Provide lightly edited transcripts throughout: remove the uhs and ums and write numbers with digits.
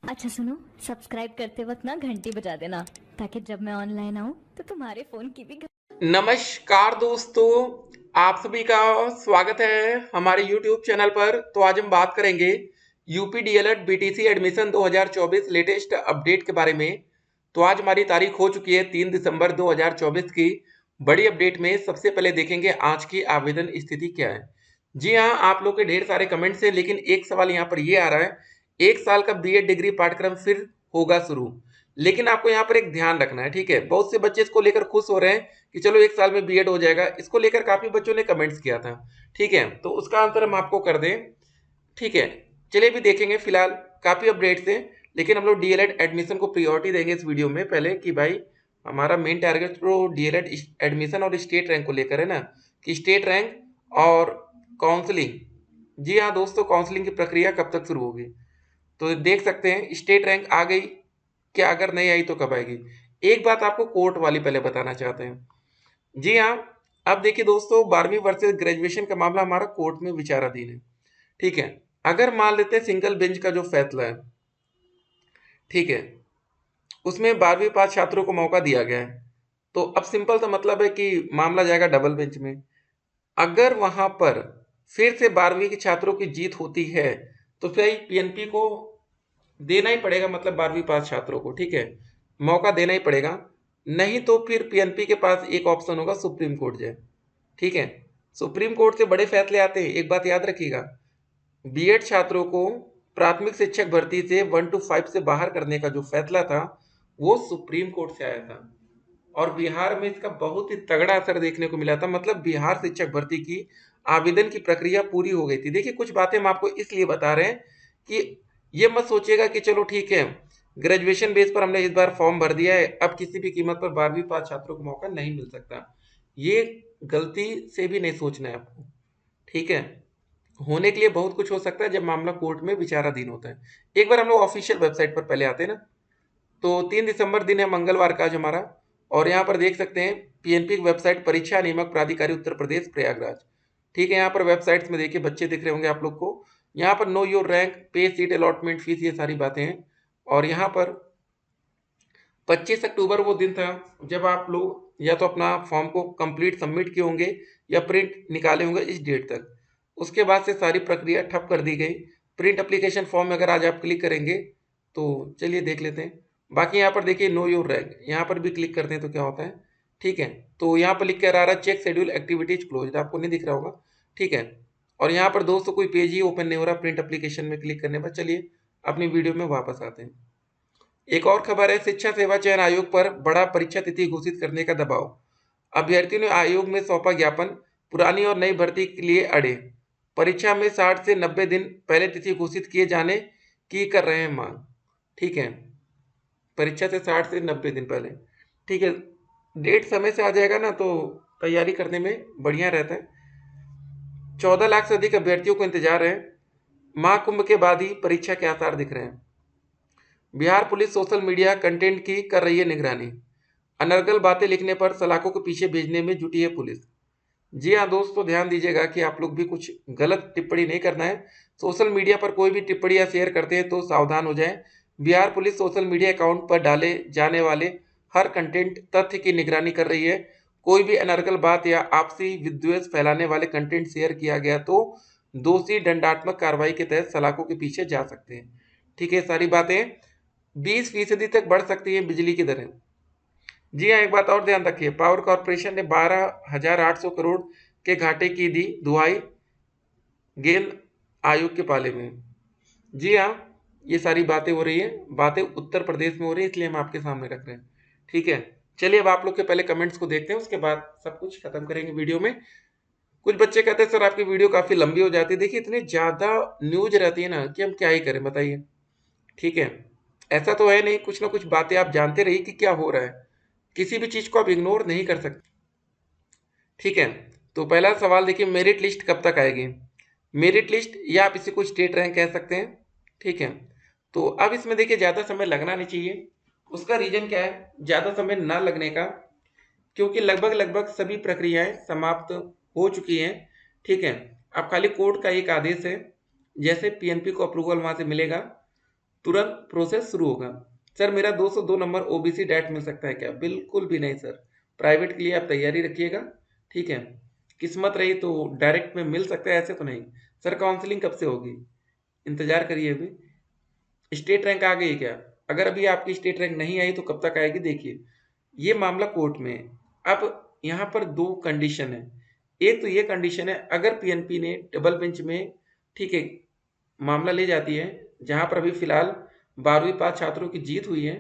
अच्छा सुनो, सब्सक्राइब करते वक्त ना घंटी बजा देना ताकि जब मैं ऑनलाइन आऊँ तो तुम्हारे फोन की भी नमस्कार दोस्तों, आप सभी का स्वागत है हमारे YouTube चैनल पर। तो आज हम बात करेंगे UP DElEd BTC admission 2024 latest update के बारे में। तो आज हमारी तारीख हो चुकी है 3 दिसंबर 2024 की। बड़ी अपडेट में सबसे पहले देखेंगे आज की आवेदन स्थिति क्या है। जी हाँ, आप लोग के ढेर सारे कमेंट्स हैं, लेकिन एक सवाल यहाँ पर ये आ रहा है, 1 साल का बीएड डिग्री पाठ्यक्रम फिर होगा शुरू। लेकिन आपको यहाँ पर एक ध्यान रखना है, ठीक है। बहुत से बच्चे इसको लेकर खुश हो रहे हैं कि चलो 1 साल में बीएड हो जाएगा। इसको लेकर काफी बच्चों ने कमेंट्स किया था, ठीक है। तो उसका आंसर हम आपको कर दें, ठीक है। चलिए भी देखेंगे, फिलहाल काफी अपडेट्स हैं, लेकिन हम लोग डीएलएड एडमिशन को प्रियोरिटी देंगे इस वीडियो में पहले कि भाई हमारा मेन टारगेट तो डीएलएड एडमिशन और स्टेट रैंक को लेकर है ना, कि स्टेट रैंक और काउंसलिंग। जी हाँ दोस्तों, काउंसलिंग की प्रक्रिया कब तक शुरू होगी। तो देख सकते हैं स्टेट रैंक आ गई क्या, अगर नहीं आई तो कब आएगी। एक बात आपको कोर्ट वाली पहले बताना चाहते हैं। जी हाँ, अब देखिए दोस्तों, 12वीं वर्सेस ग्रेजुएशन का मामला हमारा कोर्ट में विचाराधीन है, ठीक है। अगर मान लेते हैं सिंगल बेंच का जो फैसला है, ठीक है, उसमें 12वीं पास छात्रों को मौका दिया गया है, तो अब सिंपल सा मतलब है कि मामला जाएगा डबल बेंच में। अगर वहां पर फिर से 12वीं के छात्रों की जीत होती है तो फिर पीएनपी को देना ही पड़ेगा, मतलब 12वीं पास छात्रों को, ठीक है, मौका देना ही पड़ेगा। नहीं तो फिर पीएनपी के पास एक ऑप्शन होगा, सुप्रीम कोर्ट जाए, ठीक है। सुप्रीम कोर्ट से बड़े फैसले आते हैं, एक बात याद रखिएगा। बीएड छात्रों को प्राथमिक शिक्षक भर्ती से 1 to 5 से बाहर करने का जो फैसला था वो सुप्रीम कोर्ट से आया था, और बिहार में इसका बहुत ही तगड़ा असर देखने को मिला था। मतलब बिहार शिक्षक भर्ती की आवेदन की प्रक्रिया पूरी हो गई थी। देखिए, कुछ बातें हम आपको इसलिए बता रहे हैं कि ये मत सोचिएगा कि चलो ठीक है, ग्रेजुएशन बेस पर हमने इस बार फॉर्म भर दिया है, अब किसी भी कीमत पर 12वीं पास छात्रों को मौका नहीं मिल सकता। ये गलती से भी नहीं सोचना है आपको, ठीक है। होने के लिए बहुत कुछ हो सकता है जब मामला कोर्ट में विचाराधीन होता है। एक बार हम लोग ऑफिशियल वेबसाइट पर पहले आते हैं ना। तो 3 दिसंबर दिन है, मंगलवार का आज हमारा। और यहाँ पर देख सकते हैं पीएनपी की वेबसाइट, परीक्षा नियामक प्राधिकारी उत्तर प्रदेश प्रयागराज, ठीक है। यहाँ पर वेबसाइट्स में देखिए बच्चे दिख रहे होंगे आप लोग को। यहाँ पर नो योर रैंक, पे सीट अलॉटमेंट फीस, ये सारी बातें हैं। और यहाँ पर 25 अक्टूबर वो दिन था जब आप लोग या तो अपना फॉर्म को कंप्लीट सबमिट किए होंगे या प्रिंट निकाले होंगे इस डेट तक। उसके बाद से सारी प्रक्रिया ठप कर दी गई। प्रिंट एप्लीकेशन फॉर्म में अगर आज आप क्लिक करेंगे तो चलिए देख लेते हैं। बाकी यहाँ पर देखिए नो योर रैंक, यहाँ पर भी क्लिक करते हैं तो क्या होता है, ठीक है। तो यहाँ पर लिख कर आ रहा है चेक शेड्यूल एक्टिविटीज क्लोज, आपको नहीं दिख रहा होगा, ठीक है। और यहाँ पर दोस्तों कोई पेज ही ओपन नहीं हो रहा प्रिंट एप्लीकेशन में क्लिक करने पर। चलिए अपनी वीडियो में वापस आते हैं। एक और खबर है, शिक्षा सेवा चयन आयोग पर बड़ा परीक्षा तिथि घोषित करने का दबाव। अभ्यर्थियों ने आयोग में सौंपा ज्ञापन, पुरानी और नई भर्ती के लिए अड़े। परीक्षा में 60 से 90 दिन पहले तिथि घोषित किए जाने की कर रहे हैं मांग, ठीक है। परीक्षा से 60 से 90 दिन पहले, ठीक है। डेट समय से आ जाएगा ना तो तैयारी करने में बढ़िया रहता है। 14 लाख से अधिक अभ्यर्थियों को इंतजार है। महाकुंभ के बाद ही परीक्षा के आसार दिख रहे हैं। Bihar police social media content की कर रही है निगरानी। अनर्गल बातें लिखने पर सलाखों के पीछे भेजने में जुटी है पुलिस। जी हाँ दोस्तों, ध्यान दीजिएगा कि आप लोग भी कुछ गलत टिप्पणी नहीं करना है। सोशल मीडिया पर कोई भी टिप्पणी या शेयर करते हैं तो सावधान हो जाएं। Bihar police social media account पर डाले जाने वाले हर कंटेंट तथ्य की निगरानी कर रही है। कोई भी अनर्गल बात या आपसी विद्वेष फैलाने वाले कंटेंट शेयर किया गया तो दोषी दंडात्मक कार्रवाई के तहत सलाखों के पीछे जा सकते हैं, ठीक है। सारी बातें 20% तक बढ़ सकती है बिजली की दरें। जी हाँ, एक बात और ध्यान रखिए, पावर कॉरपोरेशन ने 12,800 करोड़ के घाटे की दी दुहाई गेल आयोग के पाले में। जी हाँ, ये सारी बातें हो रही है, बातें उत्तर प्रदेश में हो रही है, इसलिए हम आपके सामने रख रहे हैं, ठीक है। चलिए अब आप लोग के पहले कमेंट्स को देखते हैं, उसके बाद सब कुछ खत्म करेंगे वीडियो में। कुछ बच्चे कहते हैं सर आपकी वीडियो काफी लंबी हो जाती है। देखिए इतनी ज्यादा न्यूज रहती है ना कि हम क्या ही करें बताइए, ठीक है। ऐसा तो है नहीं, कुछ ना कुछ बातें आप जानते रहिए कि क्या हो रहा है। किसी भी चीज को आप इग्नोर नहीं कर सकते, ठीक है। तो पहला सवाल देखिए, मेरिट लिस्ट कब तक आएगी। मेरिट लिस्ट या आप इसे कोई स्टेट रैंक कह सकते हैं, ठीक है। तो अब इसमें देखिए ज्यादा समय लगना नहीं चाहिए। उसका रीजन क्या है ज्यादा समय ना लगने का, क्योंकि लगभग लगभग सभी प्रक्रियाएं समाप्त हो चुकी हैं, ठीक है। अब खाली कोर्ट का एक आदेश है, जैसे पीएनपी को अप्रूवल वहां से मिलेगा तुरंत प्रोसेस शुरू होगा। सर मेरा 202 नंबर ओबीसी डैट मिल सकता है क्या? बिल्कुल भी नहीं सर। प्राइवेट के लिए आप तैयारी रखिएगा, ठीक है। किस्मत रही तो डायरेक्ट में मिल सकता है, ऐसे तो नहीं। सर काउंसलिंग कब से होगी? इंतजार करिए अभी। स्टेट रैंक आ गई क्या? अगर अभी आपकी स्टेट रैंक नहीं आई तो कब तक आएगी? देखिए ये मामला कोर्ट में है। अब यहाँ पर दो कंडीशन है। एक तो ये कंडीशन है, अगर पीएनपी ने डबल बेंच में, ठीक है, मामला ले जाती है जहां पर अभी फिलहाल 12वीं पास छात्रों की जीत हुई है,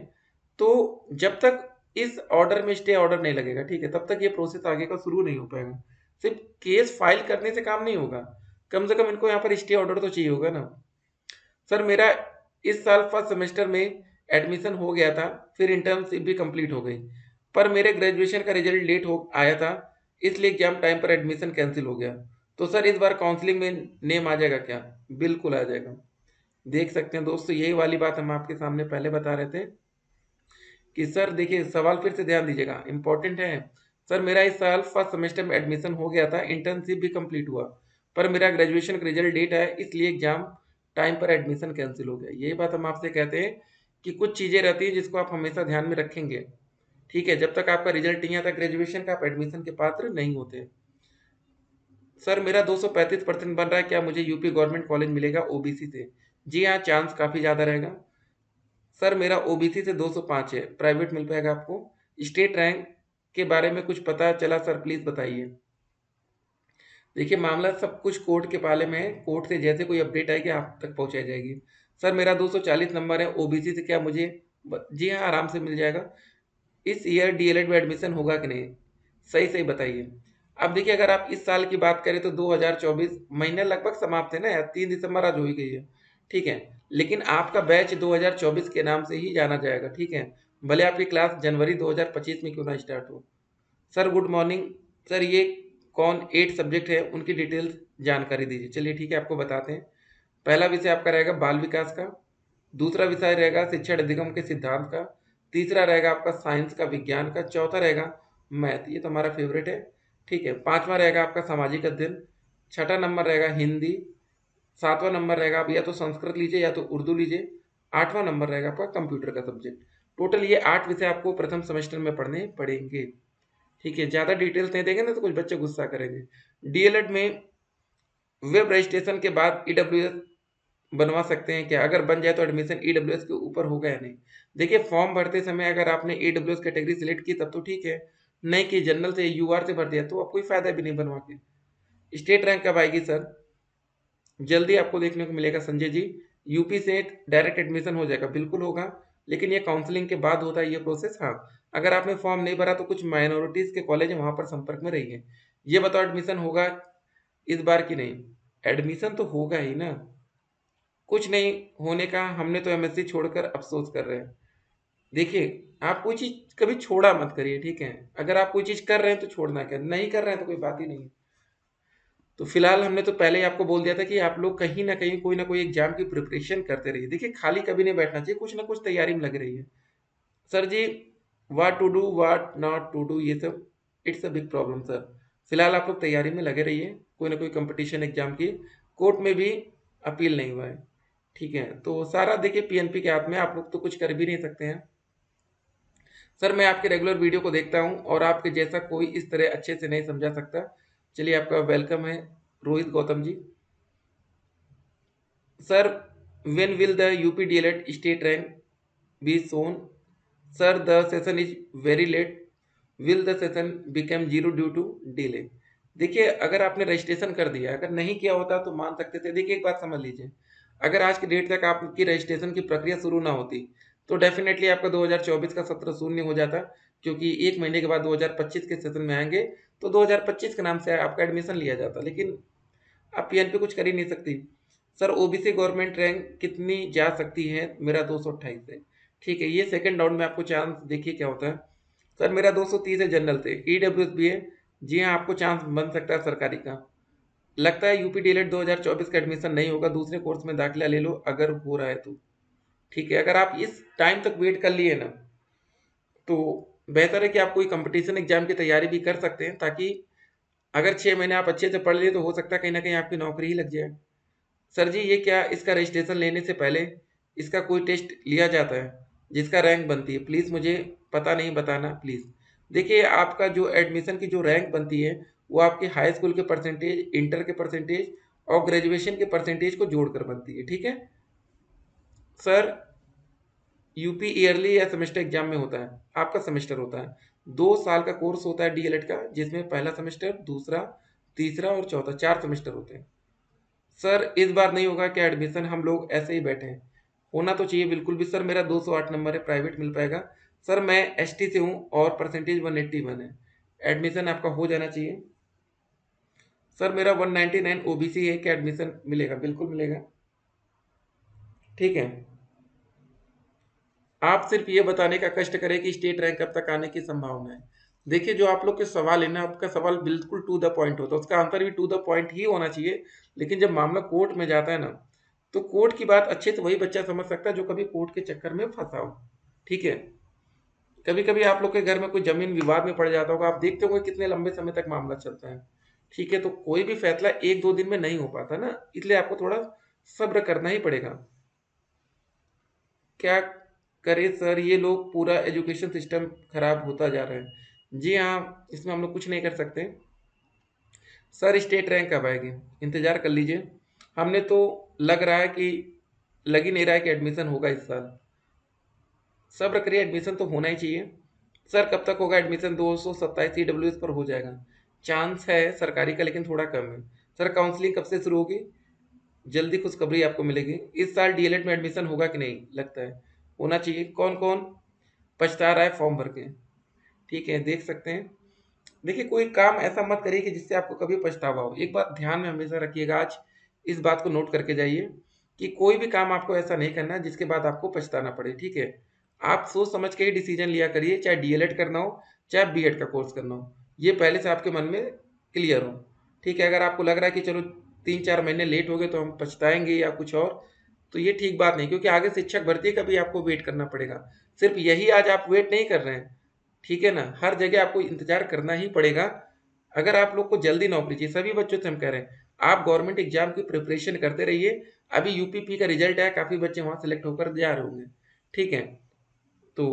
तो जब तक इस ऑर्डर में स्टे ऑर्डर नहीं लगेगा, ठीक है, तब तक ये प्रोसेस आगे का शुरू नहीं हो पाएगा। सिर्फ केस फाइल करने से काम नहीं होगा, कम से कम इनको यहाँ पर स्टे ऑर्डर तो चाहिए होगा ना। सर मेरा इस साल फर्स्ट सेमेस्टर में एडमिशन हो गया था, फिर इंटर्नशिप भी कंप्लीट हो गई, पर मेरे ग्रेजुएशन का रिजल्ट लेट हो आया था, इसलिए एग्जाम टाइम पर एडमिशन कैंसिल हो गया। तो सर इस बार काउंसलिंग में नेम आ जाएगा क्या? बिल्कुल आ जाएगा। देख सकते हैं दोस्तों, यही वाली बात हम आपके सामने पहले बता रहे थे कि सर देखिए सवाल फिर से ध्यान दीजिएगा, इंपॉर्टेंट है। सर मेरा इस साल फर्स्ट सेमेस्टर में एडमिशन हो गया था, इंटर्नशिप भी कंप्लीट हुआ, पर मेरा ग्रेजुएशन का रिजल्ट लेट आया, इसलिए एग्जाम टाइम पर एडमिशन कैंसिल हो गया। यही बात हम आपसे कहते हैं कि कुछ चीज़ें रहती है जिसको आप हमेशा ध्यान में रखेंगे, ठीक है। जब तक आपका रिजल्ट नहीं आता ग्रेजुएशन का, आप एडमिशन के पात्र नहीं होते। सर मेरा 235% बन रहा है, क्या मुझे यूपी गवर्नमेंट कॉलेज मिलेगा ओबीसी से? जी हाँ, चांस काफ़ी ज़्यादा रहेगा। सर मेरा ओबीसी से 205 है, प्राइवेट मिल पाएगा आपको। स्टेट रैंक के बारे में कुछ पता चला सर, प्लीज़ बताइए। देखिए मामला सब कुछ कोर्ट के पाले में है, कोर्ट से जैसे कोई अपडेट आएगी आप तक पहुंचाई जाएगी। सर मेरा 240 नंबर है ओबीसी से, क्या मुझे जी हाँ आराम से मिल जाएगा। इस ईयर डीएलएड में एडमिशन होगा कि नहीं? सही सही बताइए। अब देखिए अगर आप इस साल की बात करें तो 2024 महीने लगभग समाप्त है ना यार, 3 दिसंबर आज हो ही गई है, ठीक है। लेकिन आपका बैच 2024 के नाम से ही जाना जाएगा, ठीक है, भले आपकी क्लास जनवरी 2025 में क्यों ना स्टार्ट हो। Sir good morning. सर ये कौन 8 सब्जेक्ट है उनकी डिटेल्स जानकारी दीजिए। चलिए ठीक है, आपको बताते हैं। पहला विषय आपका रहेगा बाल विकास का, दूसरा विषय रहेगा शिक्षण अधिगम के सिद्धांत का, तीसरा रहेगा आपका साइंस का विज्ञान का, चौथा रहेगा मैथ, ये तो हमारा फेवरेट है, ठीक है, पांचवा रहेगा आपका सामाजिक अध्ययन, छठा नंबर रहेगा हिंदी, सातवां नंबर रहेगा आप या तो संस्कृत लीजिए या तो उर्दू लीजिए, आठवां नंबर रहेगा आपका कंप्यूटर का सब्जेक्ट। टोटल ये 8 विषय आपको प्रथम सेमेस्टर में पढ़ने पड़ेंगे, ठीक है। ज़्यादा डिटेल्स नहीं देंगे ना तो कुछ बच्चे गुस्सा करेंगे। डीएलएड में वेब रजिस्ट्रेशन के बाद ईडब्ल्यूएस बनवा सकते हैं क्या? अगर बन जाए तो एडमिशन ईडब्ल्यूएस के ऊपर होगा या नहीं? देखिए फॉर्म भरते समय अगर आपने ईडब्ल्यूएस कैटेगरी सिलेक्ट की तब तो ठीक है, नहीं कि जनरल से यूआर से भर दिया तो अब कोई फायदा भी नहीं बनवा के। स्टेट रैंक कब आएगी सर? जल्दी आपको देखने को मिलेगा संजय जी। यूपी से डायरेक्ट एडमिशन हो जाएगा, बिल्कुल होगा, लेकिन ये काउंसलिंग के बाद होता है ये प्रोसेस। हाँ, अगर आपने फॉर्म नहीं भरा तो कुछ माइनॉरिटीज के कॉलेज है वहां पर संपर्क में रहिए। ये बताओ एडमिशन होगा इस बार की नहीं? एडमिशन तो होगा ही ना, कुछ नहीं होने का, हमने तो एमएससी छोड़कर अफसोस कर रहे हैं। देखिए आप कोई चीज कभी छोड़ा मत करिए, ठीक है। अगर आप कोई चीज कर रहे हैं तो छोड़ना क्या, नहीं कर रहे हैं तो कोई बात ही नहीं है। तो फिलहाल हमने तो पहले ही आपको बोल दिया था कि आप लोग कहीं ना कहीं कोई ना कोई एग्जाम की प्रिपरेशन करते रहिए। देखिए खाली कभी नहीं बैठना चाहिए, कुछ ना कुछ तैयारी में लग रही है। Sir ji what to do what not to do, ये सब it's a big problem sir. फिलहाल आप लोग तैयारी में लगे रहिए, कोई ना कोई कंपटीशन एग्जाम की। कोर्ट में भी अपील नहीं हुआ है, ठीक है। तो सारा देखिए पीएनपी के हाथ में, आप लोग तो कुछ कर भी नहीं सकते हैं। सर मैं आपके रेगुलर वीडियो को देखता हूँ और आपके जैसा कोई इस तरह अच्छे से नहीं समझा सकता। चलिए आपका वेलकम है Rohit Gautam ji. Sir when will the UP DLED state rank be shown? Sir the session is very late. Will the session become zero due to delay? देखिए अगर आपने रजिस्ट्रेशन कर दिया, अगर नहीं किया होता तो मान सकते थे। देखिए एक बात समझ लीजिए, अगर आज की डेट तक आपकी रजिस्ट्रेशन की प्रक्रिया शुरू ना होती तो डेफिनेटली आपका 2024 का सत्र शून्य हो जाता, क्योंकि एक महीने के बाद 2025 के सेशन में आएंगे तो 2025 के नाम से आपका एडमिशन लिया जाता। लेकिन आप पीएन पे कुछ कर ही नहीं सकती। सर ओबीसी गवर्नमेंट रैंक कितनी जा सकती है? मेरा 228 है, ठीक है। ये सेकंड राउंड में आपको चांस देखिए क्या होता है। सर मेरा 230 है जनरल से, ईडब्ल्यूएस भी है। जी हाँ आपको चांस बन सकता है सरकारी का। लगता है यूपी डीएलएड 2024 का एडमिशन नहीं होगा, दूसरे कोर्स में दाखिला ले लो अगर हो रहा है तो, ठीक है। अगर आप इस टाइम तक वेट कर लिए ना तो बेहतर है कि आप कोई कंपटीशन एग्जाम की तैयारी भी कर सकते हैं, ताकि अगर 6 महीने आप अच्छे से पढ़ लिए तो हो सकता है कहीं ना कहीं आपकी नौकरी ही लग जाए। सर जी ये क्या इसका रजिस्ट्रेशन लेने से पहले इसका कोई टेस्ट लिया जाता है जिसका रैंक बनती है? प्लीज़ मुझे पता नहीं बताना प्लीज़। देखिए आपका जो एडमिशन की जो रैंक बनती है वो आपके हाई स्कूल के परसेंटेज, इंटर के परसेंटेज और ग्रेजुएशन के परसेंटेज को जोड़कर बनती है, ठीक है? सर यूपी ईयरली या सेमेस्टर एग्जाम में होता है, आपका सेमेस्टर होता है। 2 साल का कोर्स होता है डीएलएड का, जिसमें पहला सेमेस्टर, दूसरा, तीसरा और चौथा 4 सेमेस्टर होते हैं। सर इस बार नहीं होगा क्या एडमिशन? हम लोग ऐसे ही बैठे हैं। होना तो चाहिए बिल्कुल भी सर। मेरा 208 नंबर है, प्राइवेट मिल पाएगा। सर मैं एसटी से हूँ और परसेंटेज 181 है। एडमिशन आपका हो जाना चाहिए। सर मेरा 199 ओबीसी है, क्या एडमिशन मिलेगा? बिल्कुल मिलेगा, ठीक है। आप सिर्फ ये बताने का कष्ट करें कि स्टेट रैंक कब तक आने की संभावना है। देखिए जो आप लोग के सवाल है ना, आपका सवाल बिल्कुल टू द पॉइंट होता है, उसका आंसर भी टू द पॉइंट ही होना चाहिए। लेकिन जब मामला कोर्ट में जाता है ना, तो कोर्ट की बात अच्छे से वही बच्चा समझ सकता है जो कभी कोर्ट के चक्कर में फंसा हो, ठीक है। कभी कभी आप लोग के घर में कोई जमीन विवाद में पड़ जाता होगा, आप देखते होंगे कितने लंबे समय तक मामला चलता है, ठीक है। तो कोई भी फैसला 1-2 दिन में नहीं हो पाता ना, इसलिए आपको थोड़ा सब्र करना ही पड़ेगा। क्या करें सर, ये लोग पूरा एजुकेशन सिस्टम खराब होता जा रहा है। जी हाँ, इसमें हम लोग कुछ नहीं कर सकते। सर स्टेट रैंक कब आएगी? इंतजार कर लीजिए। हमने तो लग रहा है कि लग ही नहीं रहा है कि एडमिशन होगा इस साल। सब्र करिए, एडमिशन तो होना ही चाहिए। सर कब तक होगा एडमिशन? 227 ईडब्ल्यूएस पर हो जाएगा। चांस है सरकारी का, लेकिन थोड़ा कम है। सर काउंसलिंग कब से शुरू होगी? जल्दी खुशखबरी आपको मिलेगी। इस साल डीएलएड में एडमिशन होगा कि नहीं? लगता है होना चाहिए। कौन कौन पछता रहा है फॉर्म भर के? ठीक है, देख सकते हैं। देखिए कोई काम ऐसा मत करिए कि जिससे आपको कभी पछतावा हो। एक बात ध्यान में हमेशा रखिएगा, आज इस बात को नोट करके जाइए कि कोई भी काम आपको ऐसा नहीं करना है जिसके बाद आपको पछताना पड़े, ठीक है। आप सोच समझ के ही डिसीजन लिया करिए, चाहे डीएलएड करना हो चाहे बीएड का कोर्स करना हो, ये पहले से आपके मन में क्लियर हो, ठीक है। अगर आपको लग रहा है कि चलो 3-4 महीने लेट हो गए तो हम पछताएंगे या कुछ और, तो ये ठीक बात नहीं, क्योंकि आगे शिक्षक भर्ती का भी आपको वेट करना पड़ेगा। सिर्फ यही आज आप वेट नहीं कर रहे हैं, ठीक है ना, हर जगह आपको इंतजार करना ही पड़ेगा। अगर आप लोग को जल्दी नौकरी चाहिए, सभी बच्चों से हम कह रहे हैं आप गवर्नमेंट एग्जाम की प्रिपरेशन करते रहिए। अभी यूपीपी का रिजल्ट है, काफी बच्चे वहां सेलेक्ट होकर जा रहे होंगे, ठीक है। तो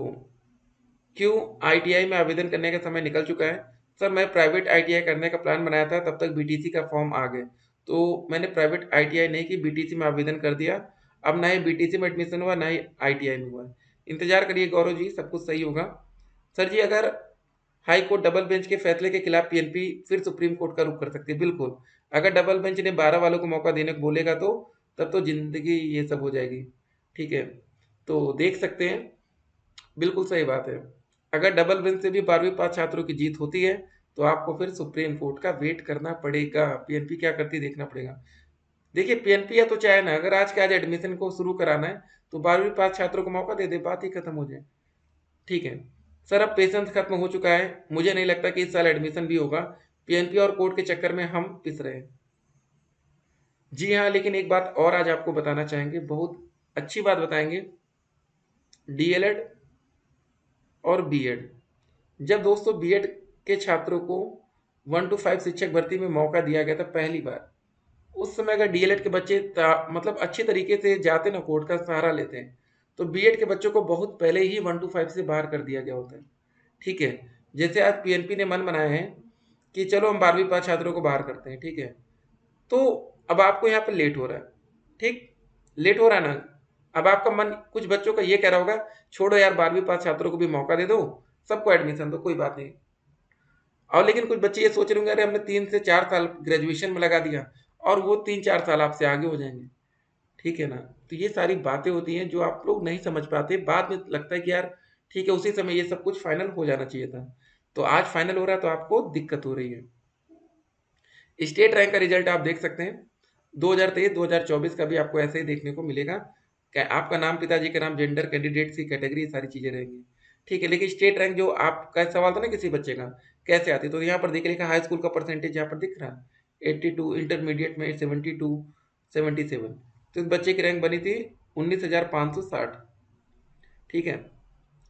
क्यों आईटीआई में आवेदन करने का समय निकल चुका है? सर मैं प्राइवेट आईटीआई करने का प्लान बनाया था, तब तक बीटीसी का फॉर्म आ गए, तो मैंने प्राइवेट आईटीआई नहीं की, बीटीसी में आवेदन कर दिया। अब ना ही बीटीसी में एडमिशन हुआ ना ही आईटीआई में हुआ। इंतजार करिए गौरव जी, सब कुछ सही होगा। सर जी अगर हाई कोर्ट डबल बेंच के फैसले के खिलाफ पीएनपी फिर सुप्रीम कोर्ट का रुख कर सकती है, बिल्कुल। अगर डबल बेंच ने 12 वालों को मौका देने को बोलेगा तो तब तो जिंदगी ये सब हो जाएगी, ठीक है। तो देख सकते हैं, बिल्कुल सही बात है। अगर डबल बेंच से भी 12वीं पास छात्रों की जीत होती है तो आपको फिर सुप्रीम कोर्ट का वेट करना पड़ेगा, पीएनपी क्या करती है देखना पड़ेगा। देखिए पीएनपी या तो चाहे ना, अगर आज के आज एडमिशन को शुरू कराना है तो 12वीं पास छात्रों को मौका दे दे, बात ही खत्म हो जाए, ठीक है। सर अब पेशेंस खत्म हो चुका है, मुझे नहीं लगता कि इस साल एडमिशन भी होगा। पीएनपी और कोर्ट के चक्कर में हम पिस रहे हैं। जी हाँ, लेकिन एक बात और आज आपको बताना चाहेंगे, बहुत अच्छी बात बताएंगे। डीएलएड और बीएड, जब दोस्तों बीएड के छात्रों को 1 to 5 शिक्षक भर्ती में मौका दिया गया था पहली बार, उस समय अगर डीएलएड के बच्चे मतलब अच्छे तरीके से जाते ना, कोर्ट का सहारा लेते हैं, तो बीएड के बच्चों को बहुत पहले ही 1 to 5 से बाहर कर दिया गया होता है, ठीक है। जैसे आज पीएनपी ने मन बनाया है कि चलो हम 12वीं पास छात्रों को बाहर करते हैं, ठीक है। तो अब आपको यहाँ पर लेट हो रहा है, ठीक, लेट हो रहा है ना। अब आपका मन कुछ बच्चों का ये कह रहा होगा छोड़ो यार, 12वीं पास छात्रों को भी मौका दे दो, सबको एडमिशन दो, कोई बात नहीं। और लेकिन कुछ बच्चे ये सोच रहे होंगे अरे हमने 3 से 4 साल ग्रेजुएशन में लगा दिया और वो 3-4 साल आपसे आगे हो जाएंगे, ठीक है ना। तो ये सारी बातें होती हैं जो आप लोग नहीं समझ पाते, बाद में लगता है कि यार ठीक है, उसी समय ये सब कुछ फाइनल हो जाना चाहिए था। तो आज फाइनल हो रहा है तो आपको दिक्कत हो रही है। स्टेट रैंक का रिजल्ट आप देख सकते हैं, 2023-2024 का भी आपको ऐसे ही देखने को मिलेगा। क्या आपका नाम, पिताजी का नाम, जेंडर, कैंडिडेट्स की कैटेगरी, ये सारी चीजें रहेंगी, ठीक है। लेकिन स्टेट रैंक जो आपका सवाल था ना किसी बच्चे का कैसे आती, तो यहाँ पर देख लिखा हाई स्कूल का परसेंटेज यहाँ पर दिख रहा है 82, इंटरमीडिएट में 72, 77। तो इस बच्चे की रैंक बनी थी 19,560, ठीक है।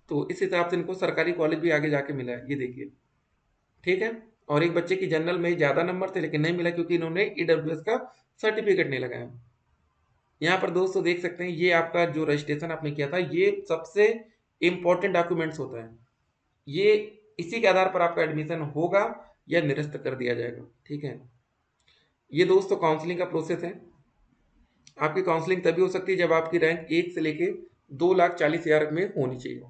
तो इस हिसाब से इनको सरकारी कॉलेज भी आगे जाके मिला है, ये देखिए, ठीक है। और एक बच्चे की जनरल में ज़्यादा नंबर थे लेकिन नहीं मिला क्योंकि इन्होंने ईडब्ल्यूएस का सर्टिफिकेट नहीं लगाया। यहाँ पर दोस्तों देख सकते हैं ये आपका जो रजिस्ट्रेशन आपने किया था ये सबसे इम्पोर्टेंट डॉक्यूमेंट्स होता है। ये इसी के आधार पर आपका एडमिशन होगा या निरस्त कर दिया जाएगा। ठीक है, ये दोस्तों काउंसलिंग का प्रोसेस है। आपकी काउंसलिंग तभी हो सकती है जब आपकी रैंक 1 से लेके 2,40,000 में होनी चाहिए।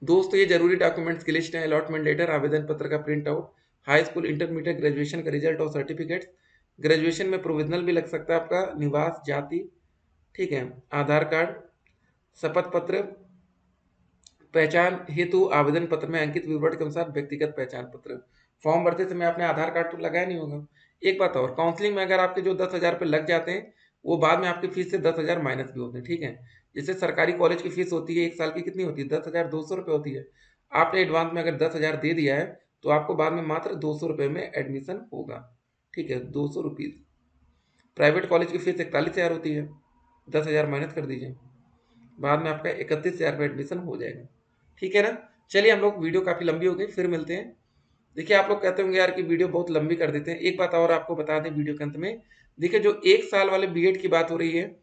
दोस्तों ये जरूरी डॉक्यूमेंट्स की लिस्ट है। अलॉटमेंट लेटर, आवेदन पत्र का print out, high school, intermediate, graduation का रिजल्ट और सर्टिफिकेट्स। ग्रेजुएशन में प्रोविजनल भी लग सकता है आपका, निवास, जाति, ठीक है, आधार कार्ड, शपथ पत्र, पहचान हेतु आवेदन पत्र में अंकित विवरण के अनुसार व्यक्तिगत पहचान पत्र। फॉर्म भरते समय आपने आधार कार्ड तो लगाया नहीं होगा। एक बात और, काउंसलिंग में अगर आपके जो 10,000 रुपये लग जाते हैं वो बाद में आपकी फीस से 10,000 माइनस भी होते हैं। ठीक है, जैसे सरकारी कॉलेज की फीस होती है 1 साल की, कितनी होती है? 10,200 रुपये होती है। आपने एडवांस में अगर 10,000 दे दिया है तो आपको बाद में मात्र 200 रुपये में एडमिशन होगा। ठीक है, 200 रुपीज़। प्राइवेट कॉलेज की फीस 41,000 होती है, 10,000 माइनस कर दीजिए, बाद में आपका 31,000 रुपये एडमिशन हो जाएगा। ठीक है ना। चलिए, हम लोग वीडियो काफ़ी लंबी हो गई, फिर मिलते हैं। देखिए, आप लोग कहते होंगे यार कि वीडियो बहुत लंबी कर देते हैं। एक बात और आपको बता दें वीडियो के अंत में, देखिए जो 1 साल वाले बीएड की बात हो रही है,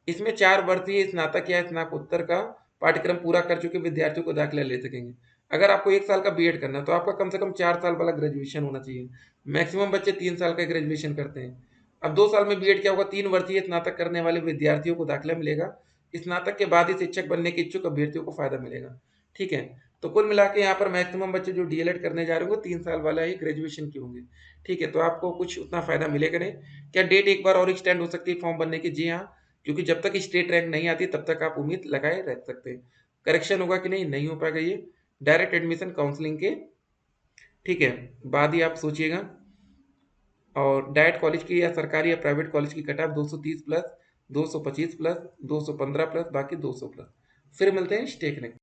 इसमें 4 वर्षीय स्नातक या स्नातकोत्तर का पाठ्यक्रम पूरा कर चुके विद्यार्थियों को दाखिला ले सकेंगे। अगर आपको 1 साल का बीएड करना है तो आपका कम से कम 4 साल वाला ग्रेजुएशन होना चाहिए। मैक्सिमम बच्चे 3 साल का ग्रेजुएशन करते हैं। अब 2 साल में बीएड क्या होगा, 3 वर्षीय स्नातक करने वाले विद्यार्थियों को दाखिला मिलेगा। स्नातक के बाद ही शिक्षक बनने के इच्छुक अभ्यर्थियों को फायदा मिलेगा। ठीक है, तो कुल मिला के यहाँ पर मैक्सिमम बच्चे जो डीएलएड करने जा रहे होंगे 3 साल वाला ही ग्रेजुएशन के होंगे। ठीक है, तो आपको कुछ उतना फायदा मिलेगा नहीं। क्या डेट एक बार और एक्सटेंड हो सकती है फॉर्म भरने की? जी हाँ, क्योंकि जब तक स्टेट रैंक नहीं आती तब तक आप उम्मीद लगाए रह सकते हैं। करेक्शन होगा कि नहीं, नहीं हो पाएगा ये। डायरेक्ट एडमिशन काउंसलिंग के, ठीक है, बाद ही आप सोचिएगा। और डायरेक्ट कॉलेज की या सरकारी या प्राइवेट कॉलेज की cut off 230 plus, 225 plus, 215 plus, बाकी 200 प्लस। फिर मिलते हैं, स्टे कनेक्ट।